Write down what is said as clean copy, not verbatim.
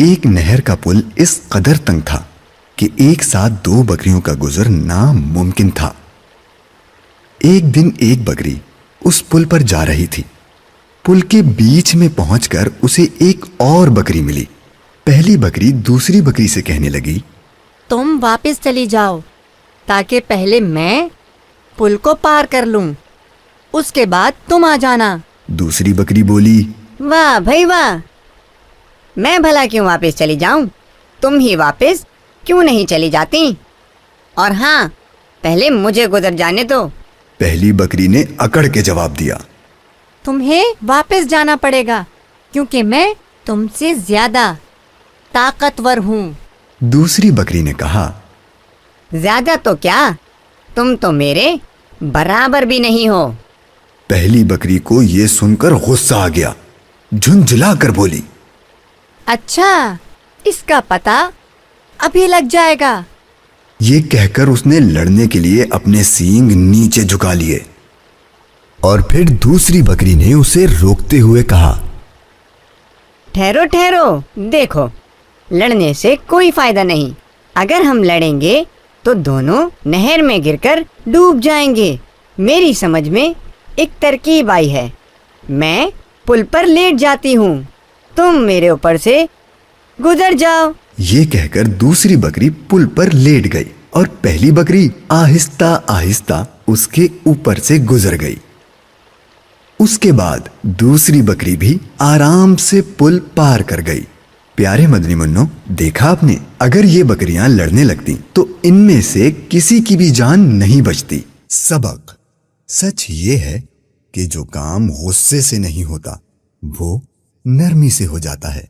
ایک نہر کا پل اس قدر تنگ تھا کہ ایک ساتھ 2 بکریوں کا گزر ناممکن تھا۔ ایک دن ایک بکری اس پل پر جا رہی تھی۔ پل کے بیچ میں پہنچ کر اسے ایک اور بکری ملی۔ پہلی بکری دوسری بکری سے کہنے لگی، تم واپس چلی جاؤ تاکہ پہلے میں پل کو پار کر لوں، اس کے بعد تم آ جانا۔ دوسری بکری بولی، واہ بھائی واہ، میں بھلا کیوں واپس چلی جاؤں؟ تم ہی واپس کیوں نہیں چلی جاتی؟ اور ہاں، پہلے مجھے گزر جانے دو۔ پہلی بکری نے اکڑ کے جواب دیا، تمہیں واپس جانا پڑے گا کیونکہ میں تم سے زیادہ طاقتور ہوں۔ دوسری بکری نے کہا، زیادہ تو کیا، تم تو میرے برابر بھی نہیں ہو۔ پہلی بکری کو یہ سن کر غصہ آ گیا، جھنجھلا کر بولی، اچھا، اس کا پتہ ابھی لگ جائے گا۔ یہ کہہ کر اس نے لڑنے کے لیے اپنے سینگ نیچے جھکا لیے، اور پھر دوسری بکری نے اسے روکتے ہوئے کہا، ٹھہرو ٹھہرو، دیکھو، لڑنے سے کوئی فائدہ نہیں۔ اگر ہم لڑیں گے تو دونوں نہر میں گر کر ڈوب جائیں گے۔ میری سمجھ میں ایک ترکیب آئی ہے، میں پل پر لیٹ جاتی ہوں، تم میرے اوپر سے گزر جاؤ۔ یہ کہہ کر دوسری بکری پل پر لیٹ گئی اور پہلی بکری آہستہ آہستہ اس کے اوپر سے گزر گئی۔ اس کے بعد دوسری بکری بھی آرام سے پل پار کر گئی۔ پیارے مدنی منوں، دیکھا آپ نے، اگر یہ بکریاں لڑنے لگتی تو ان میں سے کسی کی بھی جان نہیں بچتی۔ سبق: سچ یہ ہے کہ جو کام غصے سے نہیں ہوتا وہ نرمی سے ہو جاتا ہے۔